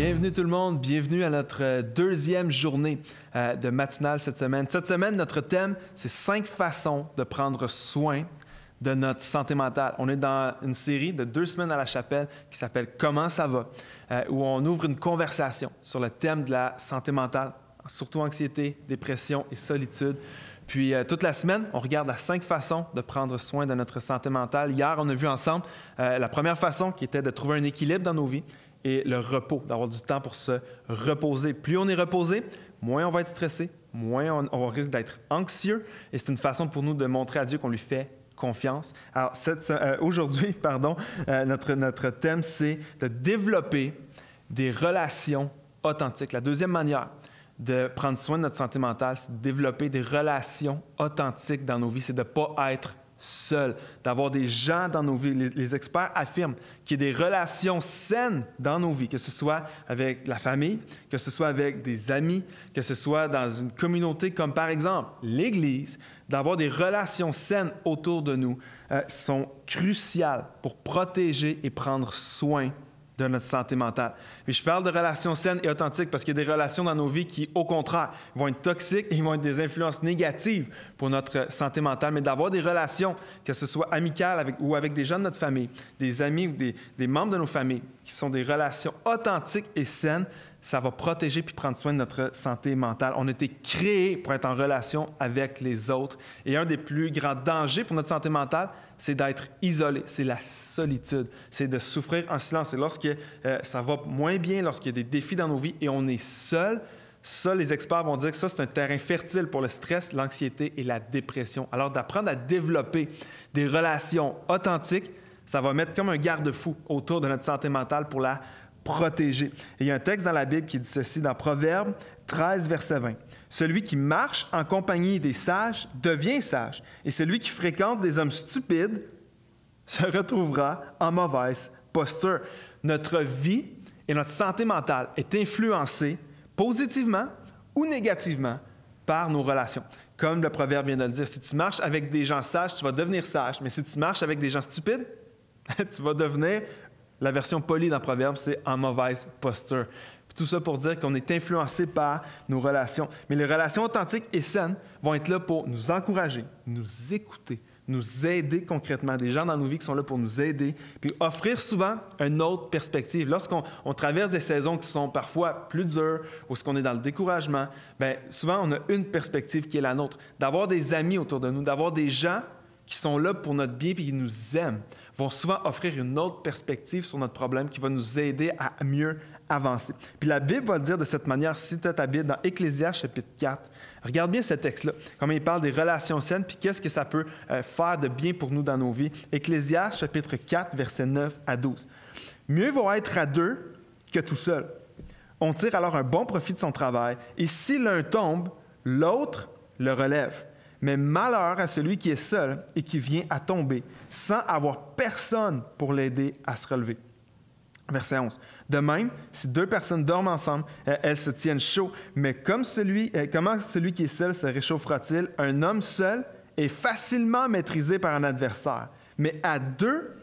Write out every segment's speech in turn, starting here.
Bienvenue tout le monde, bienvenue à notre deuxième journée de matinale cette semaine. Cette semaine, notre thème, c'est 5 façons de prendre soin de notre santé mentale. On est dans une série de 2 semaines à la chapelle qui s'appelle « Comment ça va?», où on ouvre une conversation sur le thème de la santé mentale, surtout anxiété, dépression et solitude. Puis toute la semaine, on regarde à 5 façons de prendre soin de notre santé mentale. Hier, on a vu ensemble la première façon qui était de trouver un équilibre dans nos vies et le repos, d'avoir du temps pour se reposer. Plus on est reposé, moins on va être stressé, moins on risque d'être anxieux. Et c'est une façon pour nous de montrer à Dieu qu'on lui fait confiance. Alors aujourd'hui, notre thème, c'est de développer des relations authentiques. La deuxième manière de prendre soin de notre santé mentale, c'est de développer des relations authentiques dans nos vies. C'est de ne pas être seul, d'avoir des gens dans nos vies. Les experts affirment qu'il y a des relations saines dans nos vies, que ce soit avec la famille, que ce soit avec des amis, que ce soit dans une communauté comme par exemple l'Église. D'avoir des relations saines autour de nous sont cruciales pour protéger et prendre soin de notre santé mentale. Puis je parle de relations saines et authentiques parce qu'il y a des relations dans nos vies qui, au contraire, vont être toxiques et vont être des influences négatives pour notre santé mentale. Mais d'avoir des relations, que ce soit amicales ou avec des gens de notre famille, des amis ou des membres de nos familles, qui sont des relations authentiques et saines, ça va protéger puis prendre soin de notre santé mentale. On a été créés pour être en relation avec les autres. Et un des plus grands dangers pour notre santé mentale, c'est d'être isolé, c'est la solitude, c'est de souffrir en silence. Et lorsque ça va moins bien, lorsqu'il y a des défis dans nos vies et on est seul, ça, les experts vont dire que ça, c'est un terrain fertile pour le stress, l'anxiété et la dépression. Alors, d'apprendre à développer des relations authentiques, ça va mettre comme un garde-fou autour de notre santé mentale pour la protéger. Et il y a un texte dans la Bible qui dit ceci, dans Proverbes 13, verset 20. « Celui qui marche en compagnie des sages devient sage, et celui qui fréquente des hommes stupides se retrouvera en mauvaise posture. » Notre vie et notre santé mentale est influencée positivement ou négativement par nos relations. Comme le Proverbe vient de le dire, si tu marches avec des gens sages, tu vas devenir sage, mais si tu marches avec des gens stupides, tu vas devenir... La version polie dans Proverbe, c'est « en mauvaise posture ». Tout ça pour dire qu'on est influencé par nos relations. Mais les relations authentiques et saines vont être là pour nous encourager, nous écouter, nous aider concrètement. Des gens dans nos vies qui sont là pour nous aider, puis offrir souvent une autre perspective. Lorsqu'on traverse des saisons qui sont parfois plus dures, ou qu'on est dans le découragement, bien, souvent on a une perspective qui est la nôtre. D'avoir des amis autour de nous, d'avoir des gens qui sont là pour notre bien et qui nous aiment, vont souvent offrir une autre perspective sur notre problème qui va nous aider à mieux avancer. Puis la Bible va le dire de cette manière, si tu as ta Bible dans Ecclésiaste chapitre 4, regarde bien ce texte-là, comment il parle des relations saines, puis qu'est-ce que ça peut faire de bien pour nous dans nos vies. Ecclésiaste chapitre 4, versets 9 à 12. « Mieux vaut être à 2 que tout seul. On tire alors un bon profit de son travail, et si l'un tombe, l'autre le relève. Mais malheur à celui qui est seul et qui vient à tomber sans avoir personne pour l'aider à se relever. » Verset 11. « De même, si 2 personnes dorment ensemble, elles se tiennent chaud. Mais comment celui qui est seul se réchauffera-t-il? Un homme seul est facilement maîtrisé par un adversaire. Mais à 2,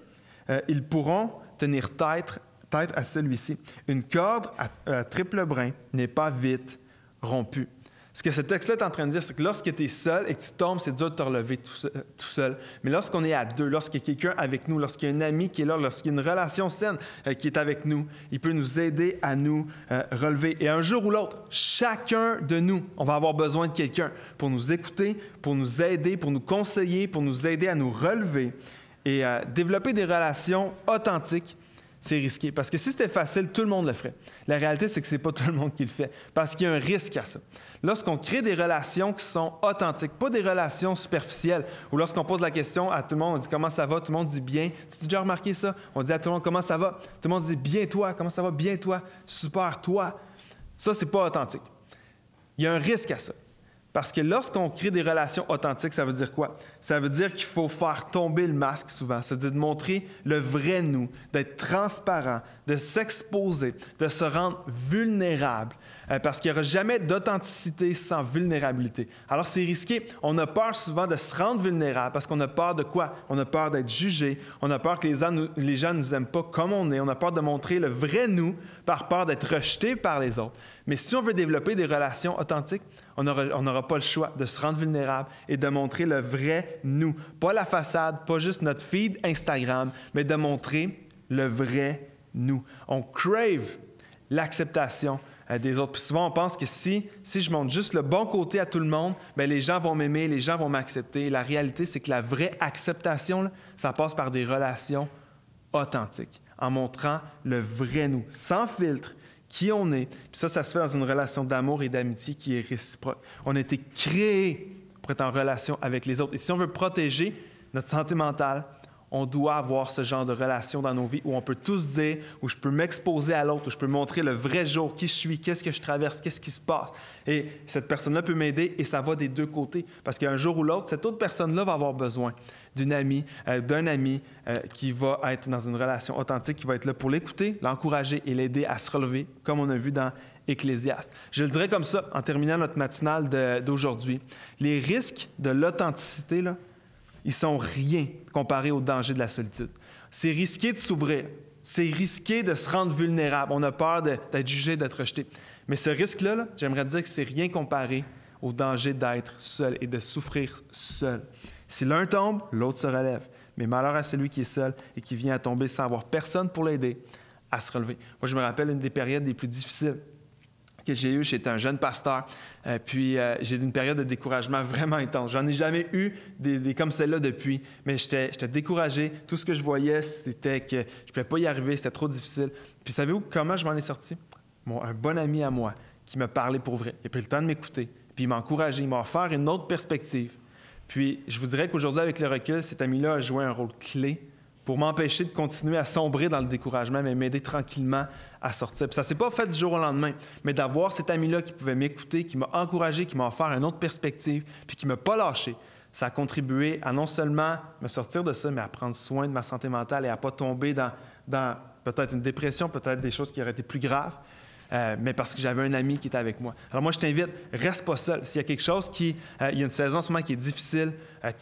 ils pourront tenir tête à celui-ci. Une corde à triple brin n'est pas vite rompue. » Ce que ce texte-là est en train de dire, c'est que lorsque tu es seul et que tu tombes, c'est dur de te relever tout seul. Mais lorsqu'on est à 2, lorsqu'il y a quelqu'un avec nous, lorsqu'il y a un ami qui est là, lorsqu'il y a une relation saine qui est avec nous, il peut nous aider à nous relever. Et un jour ou l'autre, chacun de nous, on va avoir besoin de quelqu'un pour nous écouter, pour nous aider, pour nous conseiller, pour nous aider à nous relever. Et développer des relations authentiques, c'est risqué. Parce que si c'était facile, tout le monde le ferait. La réalité, c'est que ce n'est pas tout le monde qui le fait. Parce qu'il y a un risque à ça. Lorsqu'on crée des relations qui sont authentiques, pas des relations superficielles, ou lorsqu'on pose la question à tout le monde, on dit « Comment ça va? » Tout le monde dit « Bien. » Tu as déjà remarqué ça? On dit à tout le monde « Comment ça va? » Tout le monde dit « Bien toi. » « Comment ça va? Bien toi. » « Super toi. » Ça, c'est pas authentique. Il y a un risque à ça. Parce que lorsqu'on crée des relations authentiques, ça veut dire quoi? Ça veut dire qu'il faut faire tomber le masque souvent. C'est-à-dire de montrer le vrai nous, d'être transparent, de s'exposer, de se rendre vulnérable. parce qu'il n'y aura jamais d'authenticité sans vulnérabilité. Alors, c'est risqué. On a peur souvent de se rendre vulnérable parce qu'on a peur de quoi? On a peur d'être jugé. On a peur que les gens ne nous aiment pas comme on est. On a peur de montrer le vrai nous par peur d'être rejeté par les autres. Mais si on veut développer des relations authentiques, on n'aura pas le choix de se rendre vulnérable et de montrer le vrai nous. Pas la façade, pas juste notre feed Instagram, mais de montrer le vrai nous. On crave l'acceptation des autres. Puis souvent, on pense que si je montre juste le bon côté à tout le monde, bien, les gens vont m'aimer, les gens vont m'accepter. La réalité, c'est que la vraie acceptation, là, ça passe par des relations authentiques, en montrant le vrai nous, sans filtre, qui on est. Puis ça se fait dans une relation d'amour et d'amitié qui est réciproque. On a été créés pour être en relation avec les autres. Et si on veut protéger notre santé mentale, on doit avoir ce genre de relation dans nos vies où on peut tous dire, où je peux m'exposer à l'autre, où je peux montrer le vrai jour, qui je suis, qu'est-ce que je traverse, qu'est-ce qui se passe. Et cette personne-là peut m'aider et ça va des deux côtés. Parce qu'un jour ou l'autre, cette autre personne-là va avoir besoin d'un ami qui va être dans une relation authentique, qui va être là pour l'écouter, l'encourager et l'aider à se relever, comme on a vu dans Ecclésiaste. Je le dirais comme ça, en terminant notre matinale d'aujourd'hui. Les risques de l'authenticité, là, ils sont rien comparés au danger de la solitude. C'est risqué de s'ouvrir. C'est risqué de se rendre vulnérable. On a peur d'être jugé, d'être rejeté. Mais ce risque-là, là, j'aimerais dire que c'est rien comparé au danger d'être seul et de souffrir seul. Si l'un tombe, l'autre se relève. Mais malheur à celui qui est seul et qui vient à tomber sans avoir personne pour l'aider à se relever. Moi, je me rappelle une des périodes les plus difficiles que j'ai eues. J'étais un jeune pasteur, puis j'ai eu une période de découragement vraiment intense. J'en ai jamais eu des comme celle-là depuis, mais j'étais découragé. Tout ce que je voyais, c'était que je ne pouvais pas y arriver, c'était trop difficile. Puis savez-vous comment je m'en ai sorti? Un bon ami à moi qui m'a parlé pour vrai. Il a pris le temps de m'écouter, puis il m'a encouragé, il m'a offert une autre perspective. Puis je vous dirais qu'aujourd'hui, avec le recul, cet ami-là a joué un rôle clé pour m'empêcher de continuer à sombrer dans le découragement, mais m'aider tranquillement à sortir. Puis ça ne s'est pas fait du jour au lendemain, mais d'avoir cet ami-là qui pouvait m'écouter, qui m'a encouragé, qui m'a offert une autre perspective, puis qui ne m'a pas lâché, ça a contribué à non seulement me sortir de ça, mais à prendre soin de ma santé mentale et à ne pas tomber dans peut-être une dépression, peut-être des choses qui auraient été plus graves, mais parce que j'avais un ami qui était avec moi. Alors moi, je t'invite, reste pas seul. S'il y a quelque chose il y a une saison en ce moment qui est difficile,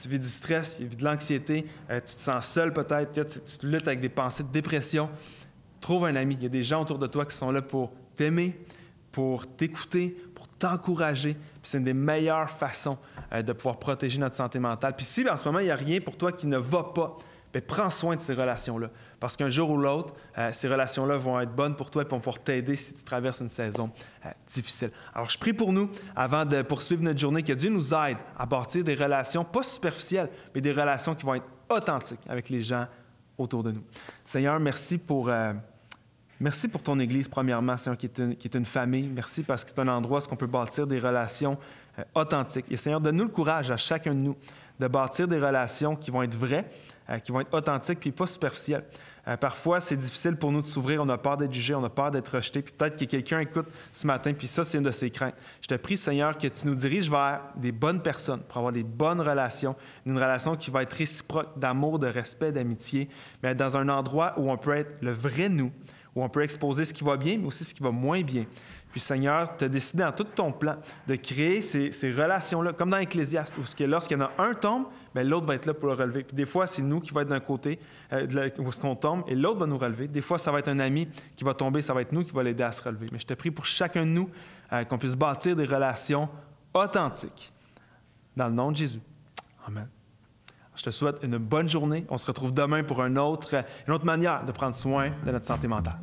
tu vis du stress, il y a de l'anxiété, tu te sens seul peut-être, tu luttes avec des pensées de dépression, trouve un ami. Il y a des gens autour de toi qui sont là pour t'aimer, pour t'écouter, pour t'encourager. Puis c'est une des meilleures façons de pouvoir protéger notre santé mentale. Puis si en ce moment, il n'y a rien pour toi qui ne va pas, bien, prends soin de ces relations-là. Parce qu'un jour ou l'autre, ces relations-là vont être bonnes pour toi et vont pouvoir t'aider si tu traverses une saison difficile. Alors, je prie pour nous, avant de poursuivre notre journée, que Dieu nous aide à bâtir des relations, pas superficielles, mais des relations qui vont être authentiques avec les gens autour de nous. Seigneur, merci pour ton Église, premièrement, Seigneur, qui est une famille. Merci parce que c'est un endroit où on peut bâtir des relations authentiques. Et Seigneur, donne-nous le courage à chacun de nous de bâtir des relations qui vont être vraies, qui vont être authentiques, puis pas superficielles. Parfois, c'est difficile pour nous de s'ouvrir, on a peur d'être jugé, on a peur d'être rejeté, puis peut-être que quelqu'un écoute ce matin, puis ça, c'est une de ses craintes. Je te prie, Seigneur, que tu nous diriges vers des bonnes personnes pour avoir des bonnes relations, une relation qui va être réciproque d'amour, de respect, d'amitié, mais dans un endroit où on peut être le vrai nous, où on peut exposer ce qui va bien, mais aussi ce qui va moins bien. Puis, Seigneur, tu as décidé dans tout ton plan de créer ces relations-là, comme dans Ecclésiaste, où lorsqu'il y en a un tombe, bien, l'autre va être là pour le relever. Puis des fois, c'est nous qui va être d'un côté où est-ce qu'on tombe, et l'autre va nous relever. Des fois, ça va être un ami qui va tomber, ça va être nous qui va l'aider à se relever. Mais je te prie pour chacun de nous qu'on puisse bâtir des relations authentiques. Dans le nom de Jésus. Amen. Je te souhaite une bonne journée. On se retrouve demain pour une autre manière de prendre soin de notre santé mentale.